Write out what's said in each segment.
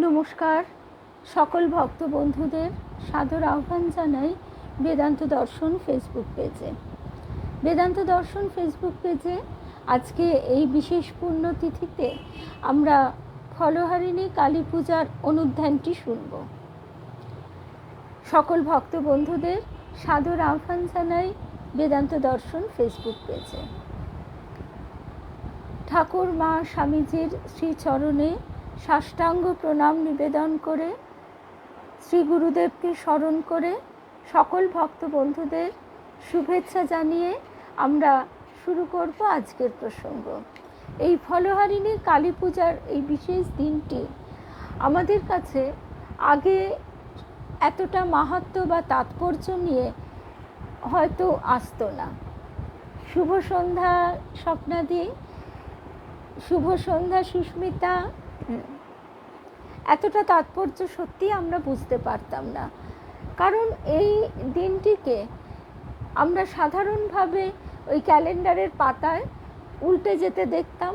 নমস্কার, সকল ভক্ত বন্ধুদের সাদর আহ্বান জানাই বেদান্ত দর্শন ফেসবুক পেজে। বেদান্ত দর্শন ফেসবুক পেজে আজকে এই বিশেষ পুণ্যতিথিতে আমরা ফলহারিণী কালী পূজার অনুধ্যানটি শুনব। সকল ভক্ত বন্ধুদের সাদর আহ্বান জানাই বেদান্ত দর্শন ফেসবুক পেজে। ঠাকুর মা স্বামীজির শ্রীচরণে সাষ্টাঙ্গ প্রণাম নিবেদন করে, শ্রী গুরুদেবকে স্মরণ করে, সকল ভক্ত বন্ধুদের শুভেচ্ছা জানিয়ে আমরা শুরু করব আজকের প্রসঙ্গ। এই ফলহারিণী কালী পূজার এই বিশেষ দিনটি আমাদের কাছে আগে এতটা মাহাত্ম্য বা তাৎপর্য নিয়ে হয়তো আসতো না। শুভ সন্ধ্যা স্বপ্নাদি, শুভ সন্ধ্যা সুস্মিতা, এতটা তাৎপর্য সত্যি আমরা বুঝতে পারতাম না। কারণ এই দিনটিকে আমরা সাধারণভাবে ওই ক্যালেন্ডারের পাতায় উল্টে যেতে দেখতাম।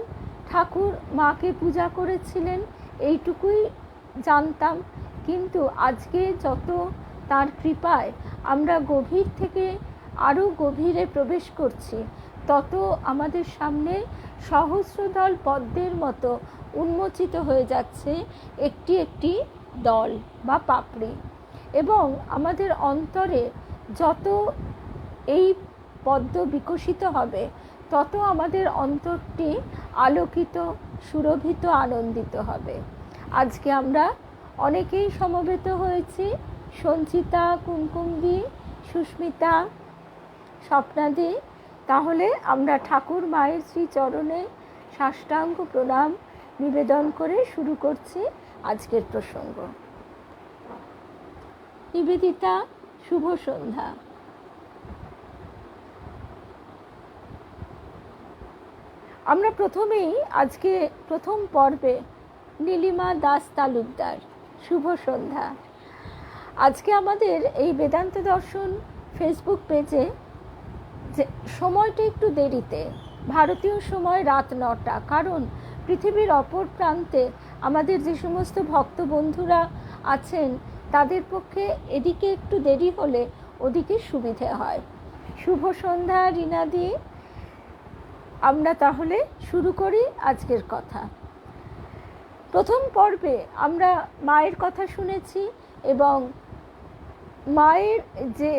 ঠাকুর মাকে পূজা করেছিলেন এইটুকুই জানতাম, কিন্তু আজকে যত তার কৃপায় আমরা গভীর থেকে আরও গভীরে প্রবেশ করছি, তত আমাদের সামনে সহস্রদল পদ্মের মতো উন্মোচিত হয়ে যাচ্ছে একটি একটি দল বা পাপড়ি, এবং আমাদের অন্তরে যত এই পদ্ম বিকশিত হবে, তত আমাদের অন্তরটি আলোকিত, সুরভিত, আনন্দিত হবে। আজকে আমরা অনেকেই সমবেত হয়েছি, সঞ্চিতা, কুমকুমদি, সুস্মিতা, স্বপ্নাদি। তাহলে আমরা ঠাকুর মায়ের শ্রীচরণে সাষ্টাঙ্গ প্রণাম নিবেদন করে শুরু করছি আজকের প্রসঙ্গ। নিবেদিতা, শুভ সন্ধ্যা। আমরা প্রথমেই আজকে প্রথম পর্বে নীলিমা দাস তালুকদার, শুভ সন্ধ্যা। আজকে আমাদের এই বেদান্ত দর্শন ফেসবুক পেজে যে সময়টা একটু দেরিতে, ভারতীয় সময় রাত 9টা, কারণ পৃথিবীর অপর প্রান্তে আমাদের যে সমস্ত ভক্ত বন্ধুরা আছেন তাদের পক্ষে এদিকে একটু দেরি হলে ওদিকে সুবিধে হয়। শুভ সন্ধ্যা রিনাদি। আমরা তাহলে শুরু করি আজকের কথা। প্রথম পর্বে আমরা মায়ের কথা শুনেছি, এবং মায়ের যে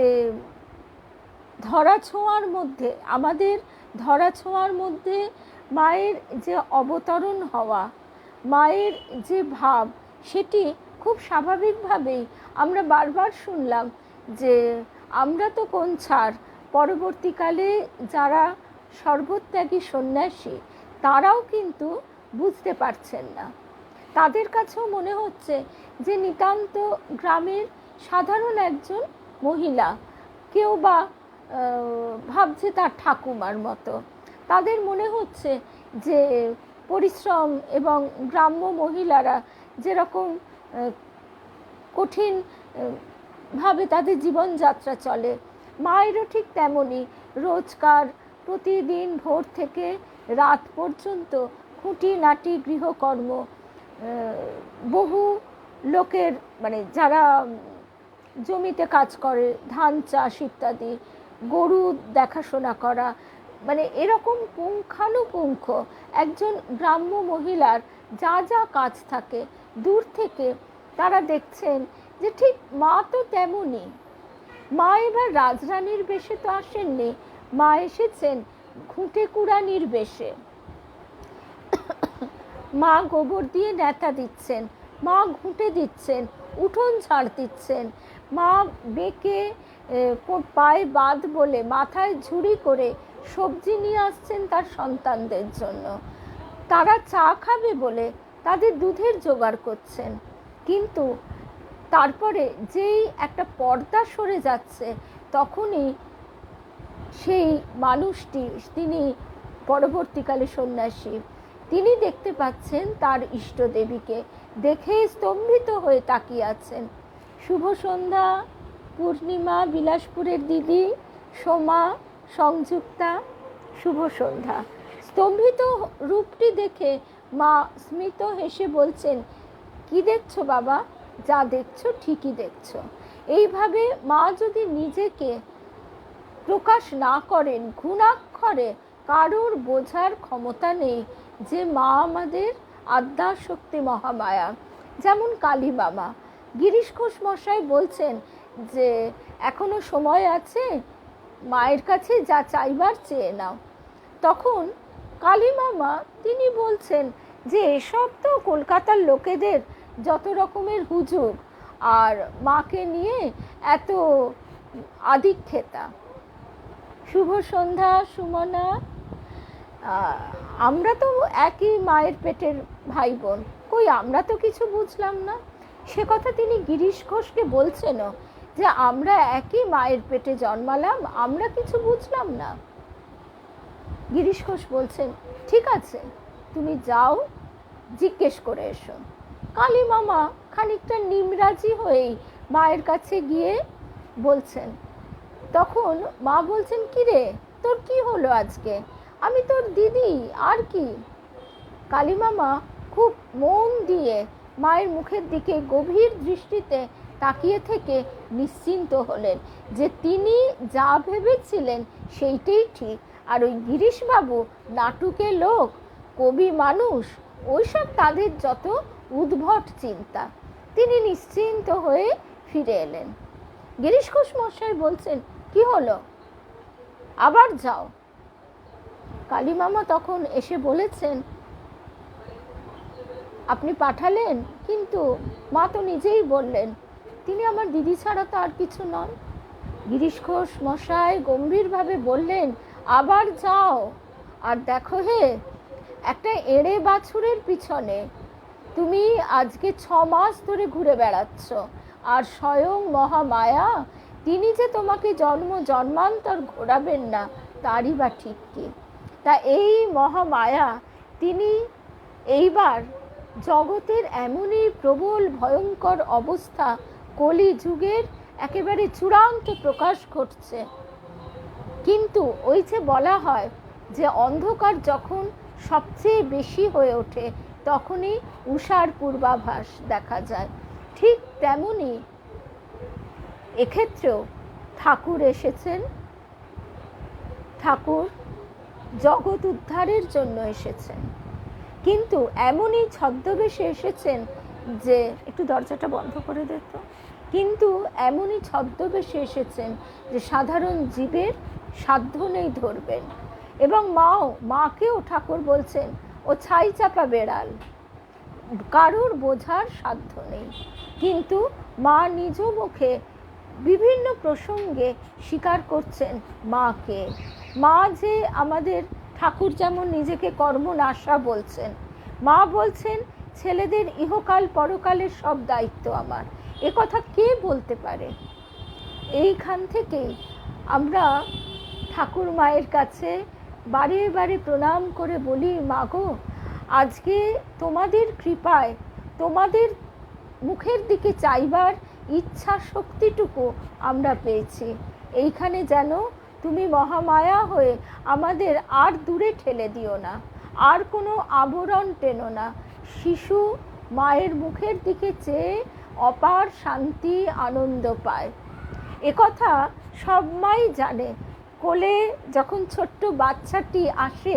ধরাছোঁয়ার মধ্যে, আমাদের ধরাছোঁয়ার মধ্যে মায়ের যে অবতরণ হওয়া, মায়ের যে ভাব, সেটি খুব স্বাভাবিকভাবেই আমরা বারবার শুনলাম যে আমরা তো কোন ছাড়, পরবর্তীকালে যারা সর্বত্যাগী সন্ন্যাসী তারাও কিন্তু বুঝতে পারছেন না। তাদের কাছেও মনে হচ্ছে যে নিতান্ত গ্রামের সাধারণ একজন মহিলা, কেউ বা ভাবছে তার ঠাকুমার মতো। তাদের মনে হচ্ছে যে পরিশ্রম এবং গ্রাম্য মহিলারা যেরকম কঠিন ভাবে তাদের জীবনযাত্রা চলে, মায়েরও ঠিক তেমনই রোজকার প্রতিদিন ভোর থেকে রাত পর্যন্ত খুঁটিনাটি গৃহকর্ম, বহু লোকের মানে যারা জমিতে কাজ করে, ধান চাষ ইত্যাদি, গরু দেখাশোনা করা, মানে এরকম পুঙ্খানুপুঙ্খ একজন গ্রাম্য মহিলার যা যা কাজ থাকে, দূর থেকে তারা দেখছেন যে ঠিক মা তো তেমনই। মা এবার রাজরানীর বেশে তো আসেননি, মা এসেছেন ঘুঁটে কুড়ানির বেশে। মা গোবর দিয়ে নেতা দিচ্ছেন, মা ঘুঁটে দিচ্ছেন, উঠোন ঝাড় দিচ্ছেন, মা বেঁকে পায়ে বাদ বলে মাথায় ঝুড়ি করে সবজি নিয়ে আসছেন তার সন্তানদের জন্য। তারা চা খাবে বলে তাদের দুধের জোগাড় করছেন। কিন্তু তারপরে যেই একটা পর্দা সরে যাচ্ছে, তখনই সেই মানুষটি, তিনি পরবর্তীকালে সন্ন্যাসী, তিনি দেখতে পাচ্ছেন তার ইষ্টদেবীকে, দেখে স্তম্ভিত হয়ে তাকিয়ে আছেন। শুভ সন্ধ্যা পূর্ণিমা, বিলাসপুরের দিদি সোমা, সংযুক্তা, শুভ সন্ধ্যা। স্তম্ভিত রূপটি দেখে মা স্মিত হেসে বলছেন, কি দেখছো বাবা? যা দেখছো ঠিকই দেখছো। এইভাবে মা যদি নিজেকে প্রকাশ না করেন, ঘুণাক্ষরে কারোর বোঝার ক্ষমতা নেই যে মা আমাদের আদ্যাশক্তি মহামায়া। যেমন কালী মামা, গিরিশ ঘোষ মশাই বলছেন যে এখনো সময় আছে, মায়ের কাছে যা চাইবার চেয়ে নাও। তখন কালী মামা তিনি বলছেন যে এসব তো কলকাতার লোকেদের যত রকমের হুজুগ, আর মাকে নিয়ে এত আদিক্ষেতা। শুভ সন্ধ্যা সুমনা। আমরা তো একই মায়ের পেটের ভাই বোন, কই আমরা তো কিছু বুঝলাম না। সে কথা তিনি গিরিশ ঘোষকে বলছেনও যে আমরা একই মায়ের পেটে জন্মালাম, আমরা কিছু বুঝলাম না। গিরিশ ঘোষ বলছেন ঠিক আছে, তুমি যাও জিজ্ঞেস করে এসো। কালী মামা খানিকটা নিমরাজি হয়েই মায়ের কাছে গিয়ে বলছেন। তখন মা বলছেন কি রে, তোর কি হলো আজকে? আমি তোর দিদি, আর কি? কালী মামা খুব মন দিয়ে মায়ের মুখের দিকে গভীর দৃষ্টিতে তাকিয়ে থেকে নিশ্চিন্ত হলেন যে তিনি যা ভেবেছিলেন সেইটাই ঠিক। আর ওই গিরিশবাবু নাটুকে লোক, কবি মানুষ, ওইসব তাদের যত উদ্ভট চিন্তা। তিনি নিশ্চিন্ত হয়ে ফিরে এলেন। গিরিশ ঘোষ মশাই বলছেন কি হলো, আবার যাও। কালী মামা তখন এসে বলেছেন আপনি পাঠালেন, কিন্তু মা তো নিজেই বললেন তিনি আমার দিদি ছাড়া তো আর কিছু নন। গিরিশ ঘোষ মশাই গম্ভীরভাবে বললেন আবার যাও, আর দেখো হে, একটা এড়ে বাছুরের পিছনে তুমি আজকে 6 মাস ধরে ঘুরে বেড়াচ্ছ, আর স্বয়ং মহামায়া তিনি যে তোমাকে জন্ম জন্মান্তর ঘোরাবেন না তারই বা ঠিক কি। তা এই মহামায়া তিনি এইবার জগতের এমনই প্রবল ভয়ঙ্কর অবস্থা, কলি যুগের একেবারে চূড়ান্ত প্রকাশ ঘটছে। কিন্তু ওই যে বলা হয় যে অন্ধকার যখন সবচেয়ে বেশি হয়ে ওঠে তখনই উষার পূর্বাভাস দেখা যায়, ঠিক তেমনি এক্ষেত্রেও ঠাকুর এসেছেন। ঠাকুর জগৎ উদ্ধারের জন্য এসেছেন, কিন্তু এমনই ছদ্মবেশে এসেছেন যে, একটু দরজাটা বন্ধ করে দে তো, কিন্তু এমনই ছদ্মবেশে এসেছেন যে সাধারণ জীবের সাধ্য নেই ধরবেন। এবং মাকেও ঠাকুর বলছেন ও ছাই চাপা বেড়াল, কারোর বোঝার সাধ্য নেই। কিন্তু মা নিজ মুখে বিভিন্ন প্রসঙ্গে স্বীকার করছেন মাকে। মা যে আমাদের, ঠাকুর যেমন নিজেকে কর্মনাশা বলছেন, মা বলছেন ছেলেদের ইহকাল পরকালের সব দায়িত্ব আমার। এ কথা কে বলতে পারে? এইখান থেকেই আমরা ঠাকুর মায়ের কাছে বারে বারে প্রণাম করে বলি মাগো, আজকে তোমাদের কৃপায়, তোমাদের মুখের দিকে চাইবার ইচ্ছা শক্তিটুকু আমরা পেয়েছি। এইখানে যেন তুমি মহামায়া হয়ে আমাদের আর দূরে ঠেলে দিও না, আর কোনো আবরণ টেনো না। শিশু মায়ের মুখের দিকে চেয়ে অপার শান্তি আনন্দ পায়, একথা সব মাই জানে। কোলে যখন ছোট্ট বাচ্চাটি আসে,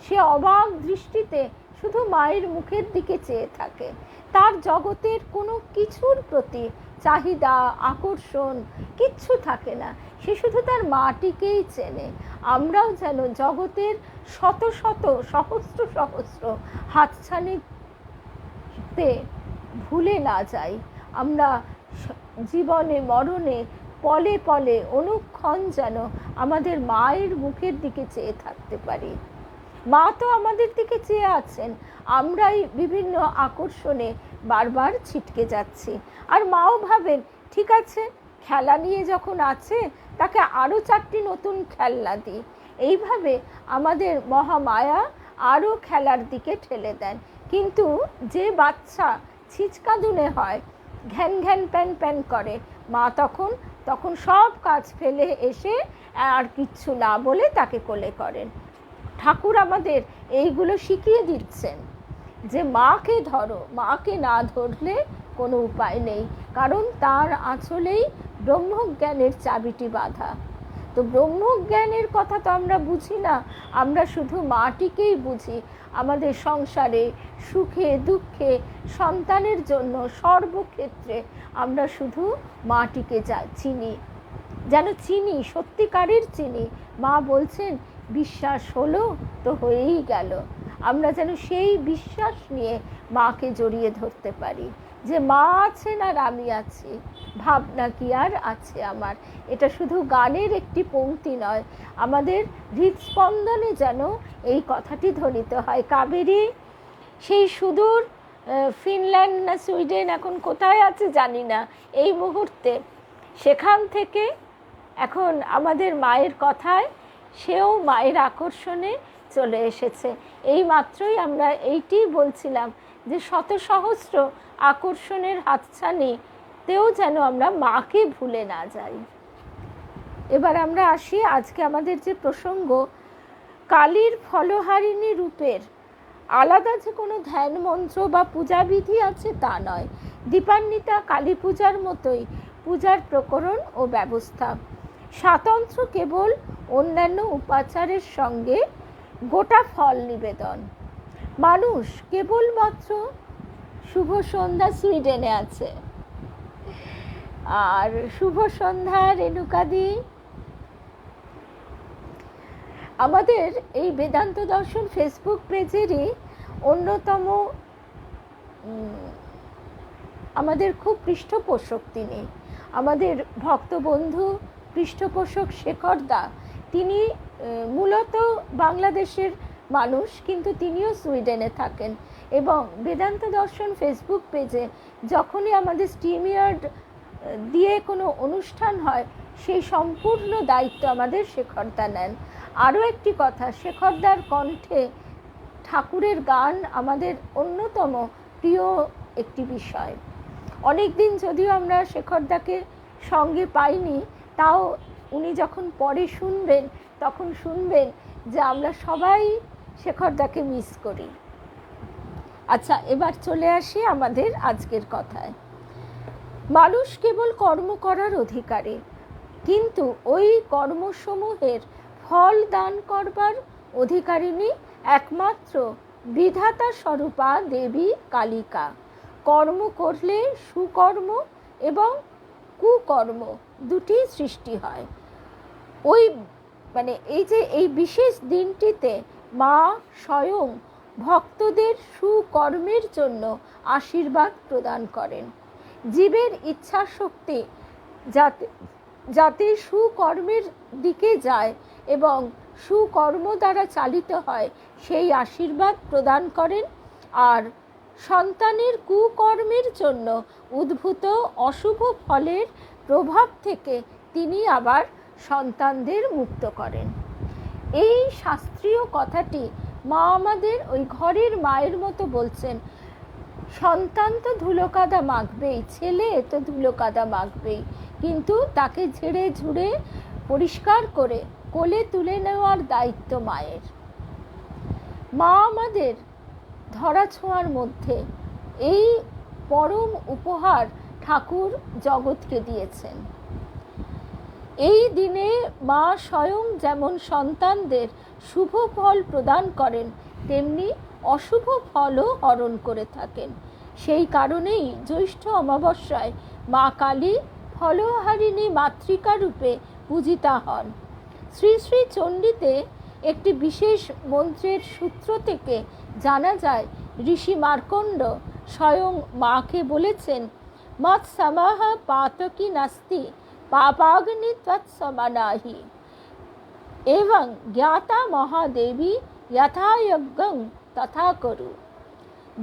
সে অবাক দৃষ্টিতে শুধু মায়ের মুখের দিকে চেয়ে থাকে, তার জগতের কোনো কিছুর প্রতি চাহিদা আকর্ষণ কিচ্ছু থাকে না, সে শুধু তার মাটিকেই চেনে। আমরাও যেন জগতের শত শত সহস্র সহস্র হাতছানিতে ভুলে না যাই। আমরা জীবনে মরণে পলে পলে অনুক্ষণ যেন আমাদের মায়ের মুখের দিকে চেয়ে থাকতে পারি। মা তো আমাদের দিকে চেয়ে আছেন, আমরাই বিভিন্ন আকর্ষণে বারবার ছিটকে যাচ্ছি। আর মাও ভাবেন ঠিক আছে, খেলা নিয়ে যখন আছে তাকে আরও 4টি নতুন খেলনা দিই। এইভাবে আমাদের মহামায়া আরও খেলার দিকে ঠেলে দেন। কিন্তু যে বাচ্চা ছিচকাদুনে হয়, ঘ্যান ঘ্যান প্যান প্যান করে, মা তখন সব কাজ ফেলে এসে আর কিচ্ছু না বলে তাকে কোলে করেন। ঠাকুর আমাদের এইগুলো শিখিয়ে দিচ্ছেন। যে মাকে ধরো, মাকে না ধরলে কোনো উপায় নেই, কারণ তার আঁচলেই ব্রহ্মজ্ঞানের চাবিটি বাঁধা। তো ব্রহ্মজ্ঞানের কথা তো আমরা বুঝি না, আমরা শুধু মাটিকেই বুঝি। আমাদের সংসারে সুখে দুঃখে সন্তানের জন্য সর্বক্ষেত্রে আমরা শুধু মাটিকে চিনি, যেন চিনি, সত্যিকারের চিনি। মা বলছেন বিশ্বাস হলো তো হয়েই গেল। আমরা যেন সেই বিশ্বাস নিয়ে মাকে জড়িয়ে ধরতে পারি যে মা আছেন আর আমি আছি, ভাবনা কি আর আছে আমার। এটা শুধু গানের একটি পংক্তি নয়, আমাদের হৃদস্পন্দনে যেন এই কথাটি ধ্বনিত হয়। কাবেরী সেই সুদূর ফিনল্যান্ড না সুইডেন, এখন কোথায় আছে জানি না এই মুহূর্তে, সেখান থেকে এখন আমাদের মায়ের কথায় সেও মায়ের আকর্ষণে চলে এসেছে। এই মাত্রই আমরা এইটি বলছিলাম যে শত সহস্র আকর্ষণের হাতছানিতেও যেন আমরা মাকে ভুলে না যাই। এবার আমরা আসি আজকে আমাদের যে প্রসঙ্গ, কালীর ফলহারিণী রূপের আলাদা যে কোনো ধ্যান মন্ত্র বা পূজাবিধি আছে তা নয়। দীপান্বিতা কালী পূজার মতোই পূজার প্রকরণ ও ব্যবস্থা স্বাতন্ত্র, কেবল অন্যান্য উপাচারের সঙ্গে গোটা ফল নিবেদন। মানুষ কেবলমাত্র শুভ সন্ধ্যা সুইডেনে আছে, আর শুভ সন্ধ্যা রেণুকাদি আমাদের এই বেদান্ত দর্শন ফেসবুক পেজেরই অন্যতম আমাদের খুব পৃষ্ঠপোষক। তিনি আমাদের ভক্তবন্ধু পৃষ্ঠপোষক শেখর দা। তিনি মূলত বাংলাদেশের মানুষ, কিন্তু তিনিও সুইডেনে থাকেন। এবং বেদান্ত দর্শন ফেসবুক পেজে যখনই আমাদের স্ট্রিমইয়ার্ড দিয়ে কোনো অনুষ্ঠান হয়, সেই সম্পূর্ণ দায়িত্ব আমাদের শেখরদা নেন। আরও একটি কথা, শেখরদার কণ্ঠে ঠাকুরের গান আমাদের অন্যতম প্রিয় একটি বিষয়। অনেক দিন যদিও আমরা শেখরদাকে সঙ্গে পাইনি, তাও উনি যখন পরে শুনবেন তখন শুনবেন যে আমরা সবাই শেখরদাকে মিস করি। আচ্ছা, এবার চলে আসি আমাদের আজকের কথায়। মানুষ কেবল কর্ম করার অধিকারী, কিন্তু ওই কর্মসমূহের ফল দান করবার অধিকারিণী একমাত্র বিধাতা স্বরূপা দেবী কালিকা। কর্ম করলে সুকর্ম এবং কুকর্ম দুটি সৃষ্টি হয়। ওই এই যে এই বিশেষ দিনটিতে মা স্বয়ং ভক্তদের সুকর্মের জন্য আশীর্বাদ প্রদান করেন। জীবের ইচ্ছা শক্তি যাতে সুকর্মের দিকে যায় এবং সুকর্ম দ্বারা চালিত হয়, সেই আশীর্বাদ প্রদান করেন। আর সন্তানের কুকর্মের জন্য উদ্ভূত অশুভ ফলের প্রভাব থেকে তিনি আবার সন্তানদের মুক্ত করেন। এই শাস্ত্রীয় কথাটি মা আমাদের ওই ঘরের মায়ের মতো বলছেন, সন্তান তো ধুলো কাদা মাখবেই, ছেলে তো ধুলো কাদা মাখবেই, কিন্তু তাকে ঝেড়ে ঝুড়ে পরিষ্কার করে কোলে তুলে নেওয়ার দায়িত্ব মায়ের। মা আমাদের ধরা ছোঁয়ার মধ্যে এই পরম উপহার ঠাকুর জগৎকে দিয়েছেন। এই দিনে মা স্বয়ং যেমন সন্তানদের শুভ ফল প্রদান করেন, তেমনি অশুভ ফলও হরণ করে থাকেন। সেই কারণেই জ্যৈষ্ঠ অমাবস্যায় মা কালী ফলহারিণী মাতৃকা রূপে পূজিতা হন। শ্রী শ্রী চণ্ডীতে একটি বিশেষ মন্ত্রের সূত্র থেকে জানা যায়, ঋষি মার্কণ্ড স্বয়ং মাকে বলেছেন, মৎ সমাহ পাতকি নাস্তি পাপাগ্নি তৎসমানাহি এবং জ্ঞাতা মহাদেবী যথাযজ্ঞং তথা করু।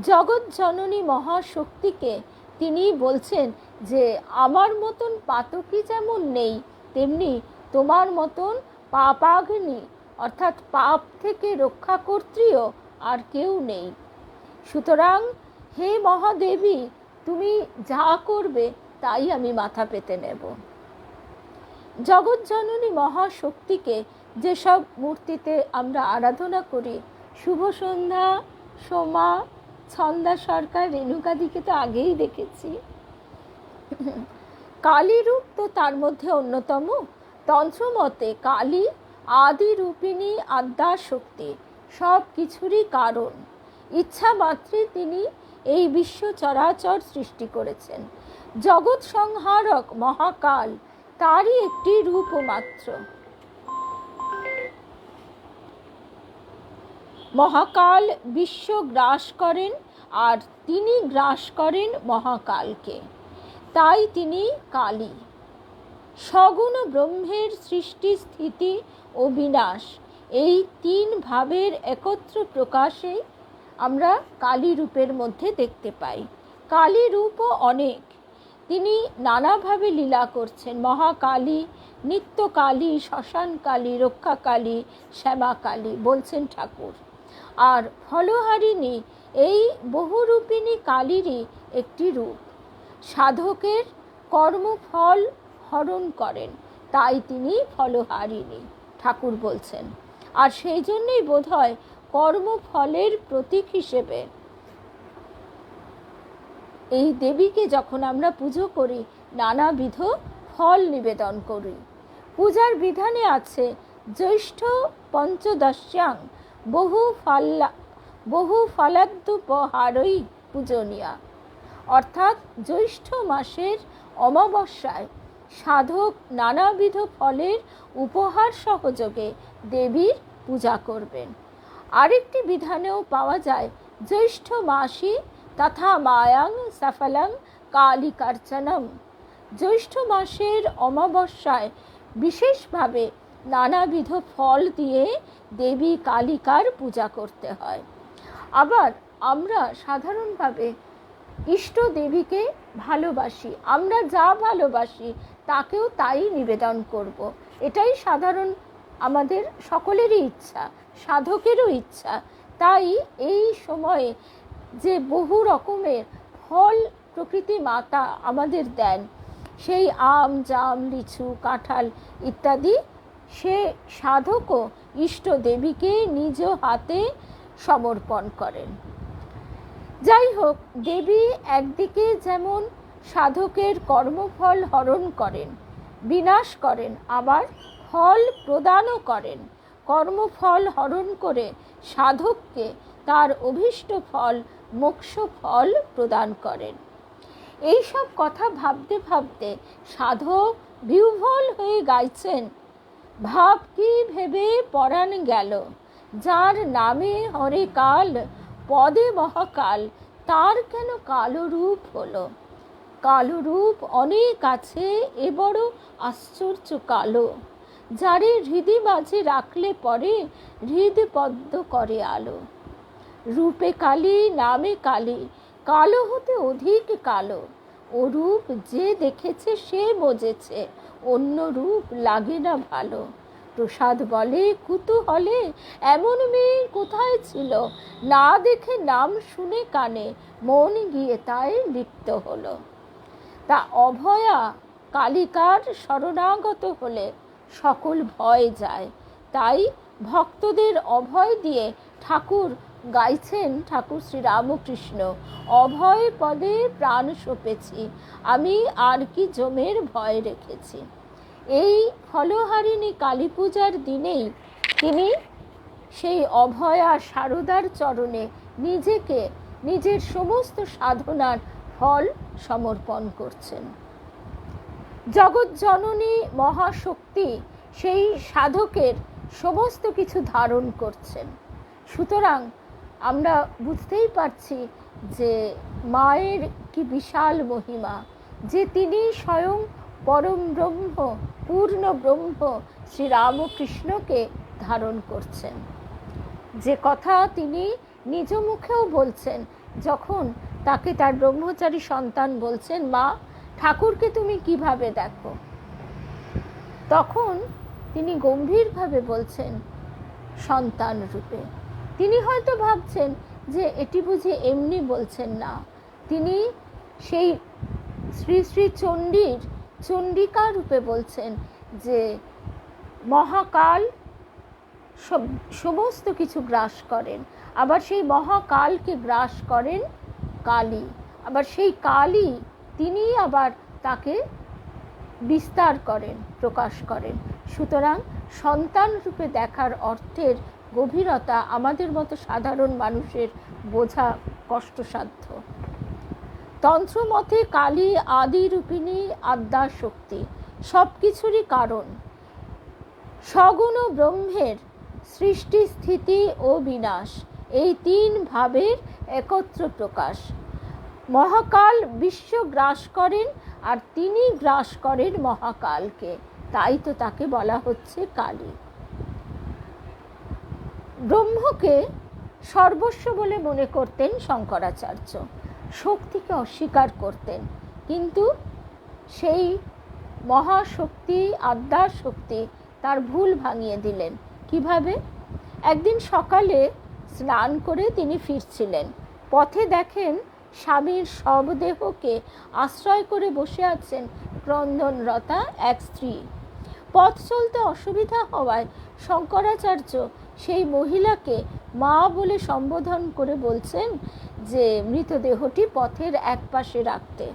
জগৎ জননী মহাশক্তিকে তিনি বলছেন যে আমার মতন পাতকী যেমন নেই, তেমনি তোমার মতন পাপাগ্নি অর্থাৎ পাপ থেকে রক্ষাকর্ত্রীও আর কেউ নেই। সুতরাং হে মহাদেবী, তুমি যা করবে তাই আমি মাথা পেতে নেব। জগৎ জননী মহাশক্তিকে যেসব মূর্তিতে আমরা আরাধনা করি, শুভ সন্ধ্যা, সোমা, ছন্দা সরকার, রেণুকাদিকে তো আগেই দেখেছি। কালী রূপ তো তার মধ্যে অন্যতম। তন্ত্রমতে কালী আদি রূপিণী, আদ্যা শক্তি, সব কিছুরই কারণ। ইচ্ছা মাত্রে তিনি এই বিশ্ব চরাচর সৃষ্টি করেছেন। জগৎ সংহারক মহাকাল তারই একটি রূপ মাত্র। মহাকাল বিশ্ব গ্রাস করেন, আর তিনি গ্রাস করেন মহাকালকে, তাই তিনি কালী। সগুণ ব্রহ্মের সৃষ্টি, স্থিতি ও বিনাশ, এই তিন ভাবের একত্র প্রকাশে আমরা কালী রূপের মধ্যে দেখতে পাই। কালী রূপও অনেক, তিনি নানাভাবে লীলা করছেন। মহাকালী, নিত্যকালী, শ্মশানকালী, রক্ষাকালী, শ্যামাকালী বলছেন ঠাকুর। আর ফলহারিণী এই বহুরূপিণী কালীরই একটি রূপ। সাধকের কর্মফল হরণ করেন, তাই তিনি ফলহারিণী ঠাকুর বলছেন। আর সেই জন্যই বোধহয় কর্মফলের প্রতীক হিসেবে এই দেবীকে যখন আমরা পুজো করি, নানাবিধ ফল নিবেদন করি। পূজার বিধানে আছে জ্যৈষ্ঠ পঞ্চদশ্যাং বহু ফলাদ্যুপহারৈ পূজনীয়া, অর্থাৎ জ্যৈষ্ঠ মাসের অমাবস্যায় সাধক নানাবিধ ফলের উপহার সহযোগে দেবীর পূজা করবেন। আরেকটি বিধানেও পাওয়া যায় জ্যৈষ্ঠ মাসি তথা মায়াং সফলং কালিকার্চনম। জ্যৈষ্ঠ মাসের অমাবস্যায় বিশেষভাবে নানাবিধ ফল দিয়ে দেবী কালিকার পূজা করতে হয়। আবার আমরা সাধারণভাবে ইষ্ট দেবীকে ভালোবাসি, আমরা যা ভালোবাসি তাকেও তাই নিবেদন করব। এটাই সাধারণ আমাদের সকলেরই ইচ্ছা, সাধকেরও ইচ্ছা। তাই এই সময়ে যে বহু রকমের ফল প্রকৃতি মাতা আমাদের দেন, সেই আম, জাম, লিচু, কাঁঠাল ইত্যাদি, সে সাধকও ইষ্ট দেবীকে নিজ হাতে সমর্পণ করেন। যাই হোক, দেবী একদিকে যেমন সাধকের কর্মফল হরণ করেন, বিনাশ করেন, আবার ফল প্রদানও করেন। কর্মফল হরণ করে সাধককে তার অভীষ্ট ফল, মোক্ষ ফল প্রদান করেন। এই সব কথা ভাবতে ভাবতে সাধক বিহ্বল হয়ে গাইছেন, ভাব কি ভেবে পরাণ গেল, যার নামে হরে কাল, পদে মহাকাল, তার কেন কালো রূপ হলো। কালো রূপ অনেক আছে, এ বড় আশ্চর্য কালো, যারে হৃদি মাঝে রাখলে পরে হৃদ পদ্ম করে আলো। রূপে কালী, নামে কালী, কালো হতে অধিক কালো। ও রূপ যে দেখেছে সে বোঝেছে, অন্য রূপ লাগে না ভালো। প্রসাদ বলে কুতূহলে, এমন মেয়ে কোথায় ছিল, না দেখে নাম শুনে কানে, মন গিয়ে তাই লিপ্ত হলো। তা অভয়া কালিকার শরণাগত হলে সকল ভয় যায়। তাই ভক্তদের অভয় দিয়ে ঠাকুর গাইছেন, ঠাকুর শ্রী রামকৃষ্ণ, অভয় পদে প্রাণ সঁপেছি, আমি আর কি জমের ভয় রেখেছি। এই ফলহারিণী কালী পূজার দিনেই তিনি সেই অভয়া শারদার চরণে নিজেকে, নিজের সমস্ত সাধনার ফল সমর্পণ করছেন। জগৎ জননী মহাশক্তি সেই সাধকের সমস্ত কিছু ধারণ করছেন। সুতরাং আমরা বুঝতেই পারছি যে মায়ের কি বিশাল মহিমা, যে তিনি স্বয়ং পরম ব্রহ্ম, পূর্ণ ব্রহ্ম শ্রী রামকৃষ্ণকে ধারণ করছেন। যে কথা তিনি নিজ মুখেও বলছেন, যখন তাকে তার ব্রহ্মচারী সন্তান বলছেন, মা ঠাকুরকে তুমি কিভাবে দেখো, তখন তিনি গম্ভীরভাবে বলছেন সন্তান রূপে। তিনি হয়তো ভাবছেন যে এটি বুঝি এমনি বলছেন না, তিনি সেই শ্রী শ্রী চণ্ডীর চণ্ডিকা রূপে বলছেন যে মহাকাল সমস্ত কিছু গ্রাস করেন, আবার সেই মহাকালকে গ্রাস করেন কালী, আবার সেই কালী তিনি আবার তাকে বিস্তার করেন, প্রকাশ করেন। সুতরাং সন্তান রূপে দেখার অর্থের গভীরতা আমাদের মতো সাধারণ মানুষের বোঝা কষ্টসাধ্য। তন্ত্রমতে কালী আদি রূপিণী আদ্যা শক্তি, সব কিছুরই কারণ, সগুণ ব্রহ্মের সৃষ্টি, স্থিতি ও বিনাশ, এই তিন ভাবের একত্র প্রকাশ। মহাকাল বিশ্ব গ্রাস করেন আর তিনি গ্রাস করেন মহাকালকে, তাই তো তাকে বলা হচ্ছে কালী। ব্রহ্মকে সর্বস্ব বলে মনে করতেন শঙ্করাচার্য, শক্তিকে অস্বীকার করতেন, কিন্তু সেই মহাশক্তি আদ্যা শক্তি তার ভুল ভাঙিয়ে দিলেন। কিভাবে? একদিন সকালে স্নান করে তিনি ফিরছিলেন, পথে দেখেন স্বামীর শবদেহকে আশ্রয় করে বসে আছেন ক্রন্দনরতা এক স্ত্রী। পথ চলতে অসুবিধা হওয়ায় শঙ্করাচার্য সেই মহিলাকে মা বলে সম্বোধন করে বলছেন যে মৃতদেহটি পথের এক পাশে রাখতে।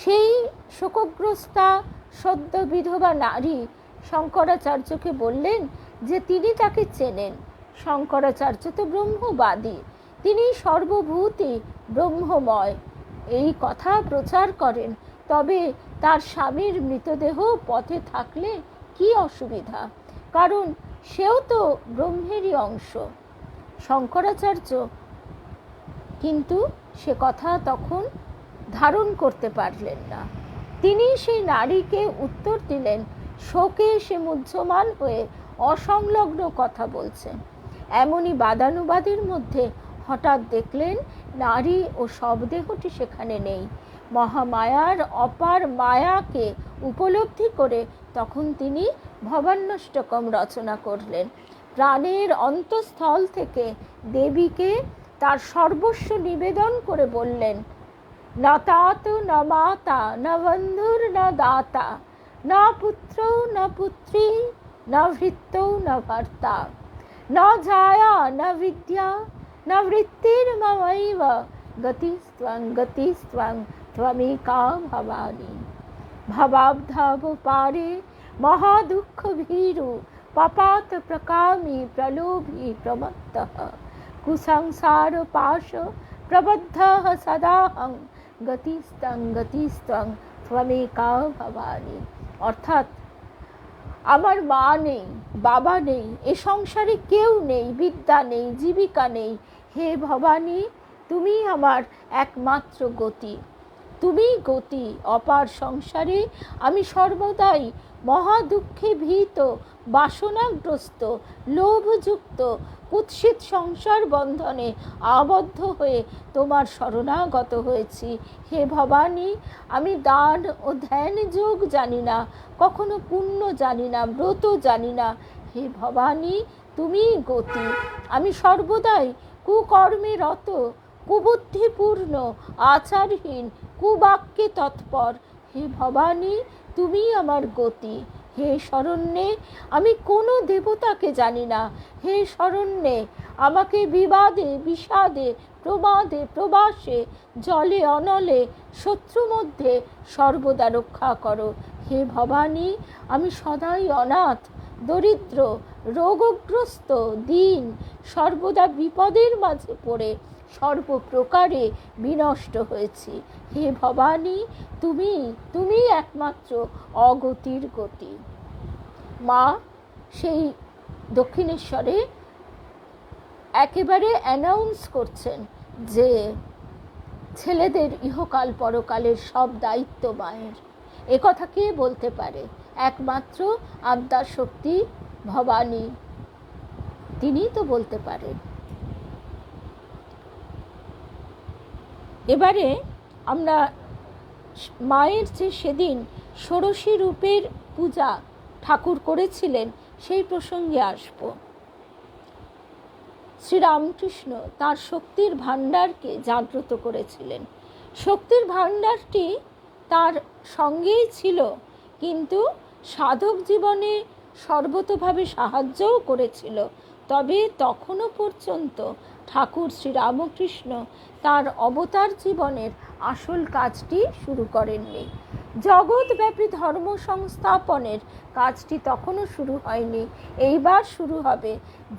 সেই শোকগ্রস্তা সদ্য বিধবা নারী শঙ্করাচার্যকে বললেন যে তিনি তাকে চেনেন। শঙ্করাচার্য তো ব্রহ্মবাদী, তিনি সর্বভূতই ব্রহ্মময়, এই কথা প্রচার করেন। তবে তার স্বামীর মৃতদেহ পথে থাকলে কি অসুবিধা, কারণ সেও তো ব্রহ্মেরই অংশ। শঙ্করাচার্য কিন্তু সে কথা তখন ধারণ করতে পারলেন না। তিনি সেই নারীকে উত্তর দিলেন, শোকে সে মুহ্যমান হয়ে অসংলগ্ন কথা বলছেন। এমনই বাদানুবাদের মধ্যে হঠাৎ দেখলেন নারী ও শবদেহটি সেখানে নেই। মহামায়ার অপার মায়াকে উপলব্ধি করে তখন তিনি ভবান্যষ্টকম রচনা করলেন। প্রাণের অন্তঃস্থল থেকে দেবীকে তার সর্বস্ব নিবেদন করে বললেন, না তাত না মাতা না বন্ধুর না দাতা, না পুত্র না পুত্রী না ভৃত্যৌ না ভর্তা, না জায়া না বিদ্যা না বৃত্তির মমৈব, গতিস্ত্বং গতিস্ত্বং ত্বমেকা ভবানী। ভবাব্ধাব পারে মহাদুঃখ ভীরু, পাপাত প্রকামী প্রলোভী প্রমত্তঃ, কুসংসার পাশ প্রবদ্ধঃ সদাহং, গতিস্ত্বং গতিস্ত্বং ত্বমেকা ভবানী। অর্থাৎ আমার মা নেই, বাবা নেই, এ সংসারে কেউ নেই, বিদ্যা নেই, জীবিকা নেই। হে ভবানী, তুমি আমার একমাত্র গতি, তুমি গতি। অপার সংসারে আমি সর্বদাই মহা দুঃখে ভীত, বাসনাগ্রস্ত, লোভযুক্ত, কুৎসিত সংসার বন্ধনে আবদ্ধ হয়ে তোমার শরণাগত হয়েছি। হে ভবানী, আমি দান ও ধ্যান যোগ জানি না, কখনো পুণ্য জানি না, ব্রত জানি না। হে ভবানী, তুমি গতি। আমি সর্বদাই কুকর্মে রত, কুবুদ্ধিপূর্ণ, আচারহীন, কুবাক্যে তৎপর। হে ভবানী, তুমি আমার গতি। হে শরণ্যে, আমি কোনো দেবতাকে জানি না। হে শরণ্যে, আমাকে বিবাদে বিষাদে প্রমাদে প্রবাসে জলে অনলে শত্রু মধ্যে সর্বদা রক্ষা করো। হে ভবানী, আমি সদাই অনাথ, দরিদ্র, রোগগ্রস্ত, দীন, সর্বদা বিপদের মাঝে পড়ে সর্বপ্রকারে বিনষ্ট হয়েছি। হে ভবানী, তুমি একমাত্র অগতির গতি। মা সেই দক্ষিণেশ্বরে একেবারে অ্যানাউন্স করছেন যে ছেলেদের ইহকাল পরকালের সব দায়িত্ব মায়ের। এ কথা কে বলতে পারে? একমাত্র আদ্যা শক্তি ভবানী, তিনিই তো বলতে পারেন। এবারে আমরা মায়ের যে সেদিন ষোড়শী রূপের পূজা ঠাকুর করেছিলেন সেই প্রসঙ্গে আসব। শ্রীরামকৃষ্ণ তার শক্তির ভাণ্ডারকে জাগ্রত করেছিলেন। শক্তির ভাণ্ডারটি তার সঙ্গেই ছিল, কিন্তু সাধক জীবনে সর্বতোভাবে সাহায্যও করেছিল। তবে তখনও পর্যন্ত ঠাকুর শ্রীরামকৃষ্ণ তার অবতার জীবনের আসল কাজটি শুরু করেননি। জগৎব্যাপী ধর্ম সংস্থাপনের কাজটি তখনও শুরু হয়নি। এইবার শুরু হবে।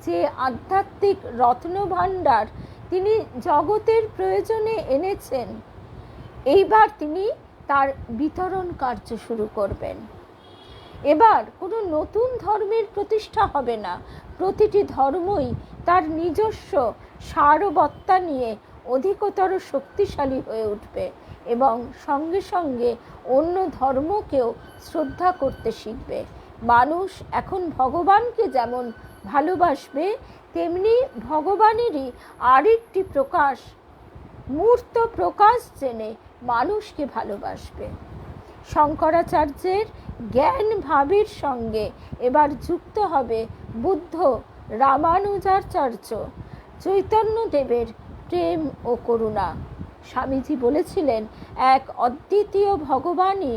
যে আধ্যাত্মিক রত্নভাণ্ডার তিনি জগতের প্রয়োজনে এনেছেন, এইবার তিনি তার বিতরণ কার্য শুরু করবেন। এবার কোনো নতুন ধর্মের প্রতিষ্ঠা হবে না। প্রতিটি ধর্মই তার নিজস্ব সারবত্তা নিয়ে অধিকতর শক্তিশালী হয়ে উঠবে এবং সঙ্গে সঙ্গে অন্য ধর্মকেও শ্রদ্ধা করতে শিখবে। মানুষ এখন ভগবানকে যেমন ভালোবাসবে, তেমনি ভগবানেরই আরেকটি প্রকাশ, মূর্ত প্রকাশ জেনে মানুষকে ভালোবাসবে। শঙ্করাচার্যের জ্ঞান ভাবের সঙ্গে এবার যুক্ত হবে বুদ্ধ, রামানুজাচার্য, চৈতন্যদেবের প্রেম ও করুণা। স্বামীজি বলেছিলেন, এক অদ্বিতীয় ভগবানই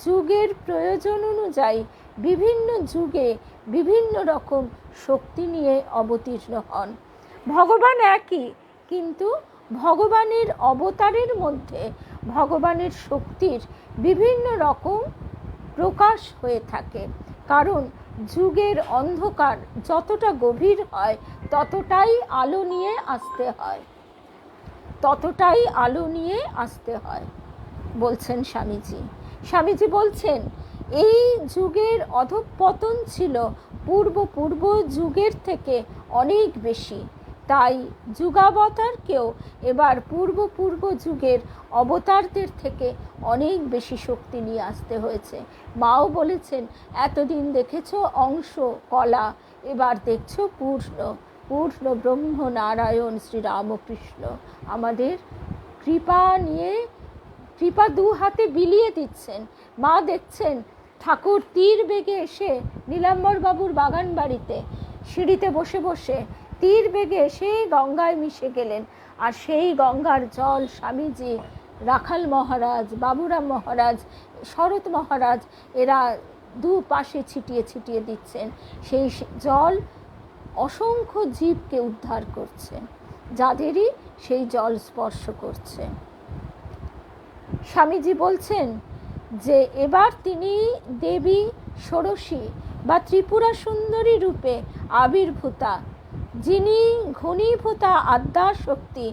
যুগের প্রয়োজন অনুযায়ী বিভিন্ন যুগে বিভিন্ন রকম শক্তি নিয়ে অবতীর্ণ হন। ভগবান একই, কিন্তু ভগবানের অবতারের মধ্যে ভগবানের শক্তির বিভিন্ন রকম প্রকাশ হয়ে থাকে। কারণ যুগের অন্ধকার যতটা গভীর হয় ততটাই আলো নিয়ে আসতে হয় বলছেন স্বামীজি। স্বামীজি বলছেন, এই যুগের অধঃপতন ছিল পূর্ব যুগের থেকে অনেক বেশি। তাই যুগাবতারকেও এবার পূর্ব যুগের অবতারদের থেকে অনেক বেশি শক্তি নিয়ে আসতে হয়েছে। মাও বলেছেন, এতদিন দেখেছো অংশ কলা, এবার দেখছো পূর্ণ ব্রহ্ম নারায়ণ শ্রীরামকৃষ্ণ আমাদের কৃপা দু হাতে বিলিয়ে দিচ্ছেন। মা দেখছেন ঠাকুর তীর বেগে এসে নীলাম্বর বাবুর বাগান বাড়িতে সিঁড়িতে বসে বসে তীর বেগে এসে গঙ্গায় মিশে গেলেন। আর সেই গঙ্গার জল স্বামীজি, রাখাল মহারাজ, বাবুরাম মহারাজ, শরৎ মহারাজ এরা দুপাশে ছিটিয়ে দিচ্ছেন। সেই জল অসংখ্য জীবকে উদ্ধার করছে, যাদেরই সেই জল স্পর্শ করছে। স্বামীজি বলছেন যে এবার তিনি দেবী ষোড়শী বা ত্রিপুরা সুন্দরী রূপে আবির্ভূতা, যিনি ঘনীভূতা আদ্যা শক্তি,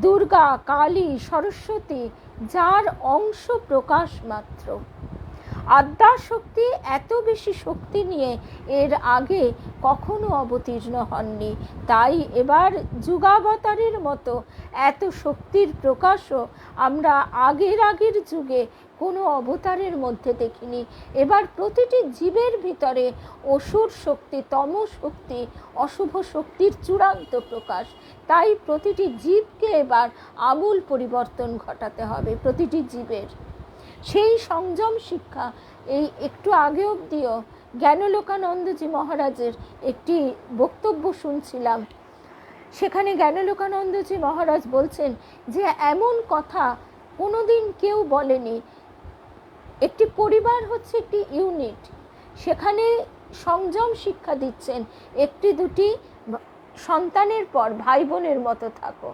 দুর্গা, কালী, সরস্বতী, যার অংশ প্রকাশ মাত্র। আদ্যা শক্তি এত বেশি শক্তি নিয়ে এর আগে কখনো অবতীর্ণ হননি। তাই এবার যুগাবতারের মতো এত শক্তির প্রকাশও আমরা আগের যুগে কোনো অবতারের মধ্যে দেখিনি। এবার প্রতিটি জীবের ভিতরে অসুর শক্তি, তম শক্তি, অশুভ শক্তির চূড়ান্ত প্রকাশ। তাই প্রতিটি জীবকে এবার আমূল পরিবর্তন ঘটাতে হবে, প্রতিটি জীবের। সেই সংযম শিক্ষা এই একটু আগে অবধিও জ্ঞানলোকানন্দজি মহারাজের একটি বক্তব্য শুনছিলাম। সেখানে জ্ঞানলোকানন্দজি মহারাজ বলছেন যে এমন কথা কোনোদিন কেউ বলেনি। একটি পরিবার হচ্ছে একটি ইউনিট, সেখানে সংযম শিক্ষা দিচ্ছেন। একটি দুটি সন্তানের পর ভাই বোনের মতো থাকো।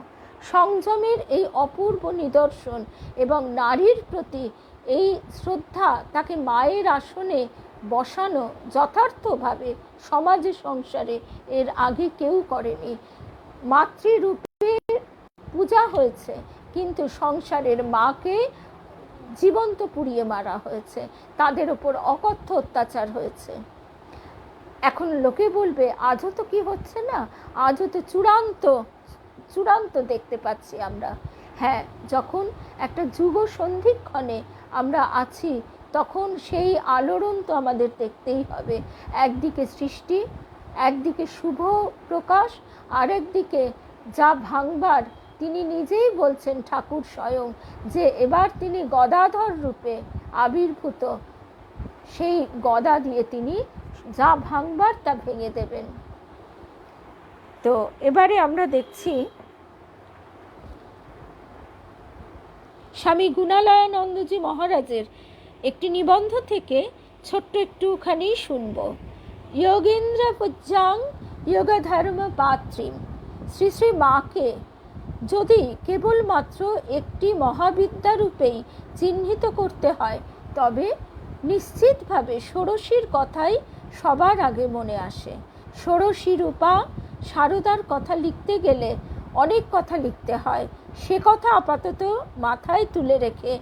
সংযমের এই অপূর্ব নিদর্শন এবং নারীর প্রতি এই শ্রদ্ধা, তাকে মায়ের আসনে বসানো যথার্থভাবে সমাজে সংসারে এর আগে কেউ করেনি। মাতৃরূপে পূজা হয়েছে, কিন্তু সংসারের মাকে জীবন্ত পুড়িয়ে মারা হয়েছে, তাদের ওপর অকথ্য অত্যাচার হয়েছে। এখন লোকে বলবে আজও তো কি হচ্ছে না, আজও তো চূড়ান্ত দেখতে পাচ্ছি আমরা। হ্যাঁ, যখন একটা যুগ সন্ধিক্ষণে আমরা আছি তখন সেই আলোড়ন তো আমাদের দেখতেই হবে। একদিকে সৃষ্টি, একদিকে শুভ প্রকাশ, আর একদিকে যা ভাঙবার তিনি নিজেই বলছেন, ঠাকুর স্বয়ং, যে এবার তিনি গদাধর রূপে আবির্ভূত, সেই গদা দিয়ে তিনি যা ভাঙবার তা ভেঙে দেবেন। তো এবারে আমরা দেখছি স্বামী গুণালয়ানন্দজি মহারাজের একটি নিবন্ধ থেকে ছোট্ট একটুখানি শুনব। যোগেন্দ্র পূজ্যাং যোগধর্ম পাত্রীম শ্রী শ্রী মাকে যদি কেবলমাত্র একটি মহাবিদ্যা রূপেই চিহ্নিত করতে হয়, তবে নিশ্চিতভাবে ষোড়শীর কথাই সবার আগে মনে আসে। ষোড়শী রূপা সারদার কথা লিখতে গেলে অনেক কথা লিখতে হয়, সে কথা আপাতত মাথায় তুলে রেখে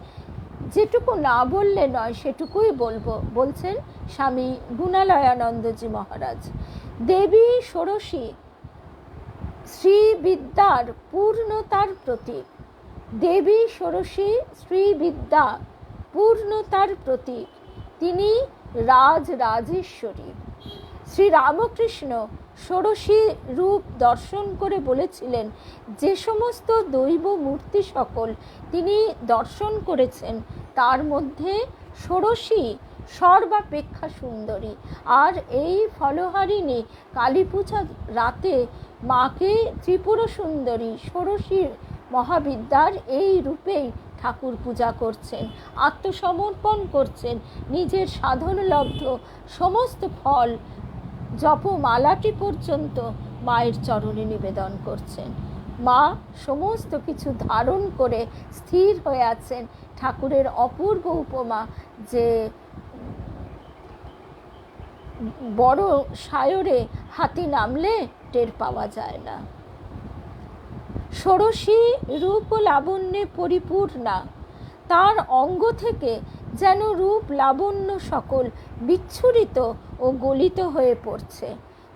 যেটুকু না বললে নয় সেটুকুই বলবো, বলছেন স্বামী গুণালয়ানন্দজি মহারাজ। দেবী ষোড়শী শ্রীবিদ্যার পূর্ণতার প্রতীক। দেবী ষোড়শী শ্রীবিদ্যা পূর্ণতার প্রতীক। তিনি রাজরাজেশ্বরী। শ্রীরামকৃষ্ণ ষোড়শী রূপ দর্শন করে বলেছিলেন, যে সমস্ত দৈব মূর্তি সকল তিনি দর্শন করেছেন তার মধ্যে ষোড়শী সর্বাপেক্ষা সুন্দরী। আর এই ফলহারিণী কালী পূজার রাতে মাকে ত্রিপুর সুন্দরী ষোড়শীর মহাবিদ্যার এই রূপেই ঠাকুর পূজা করছেন, আত্মসমর্পণ করছেন, নিজের সাধনলব্ধ সমস্ত ফল জপমালাটি পর্যন্ত মায়ের চরণে নিবেদন করছেন। মা সমস্ত কিছু ধারণ করে স্থির হয়ে আছেন। ঠাকুরের অপূর্ব উপমা যে বড় সায়রে হাতি নামলে টের পাওয়া যায় না। ষোড়শী রূপ লাবণ্যে পরিপূর্ণা, তার অঙ্গ থেকে যেন রূপ লাবণ্য সকল বিচ্ছুরিত ও গলিত হয়ে পড়ছে।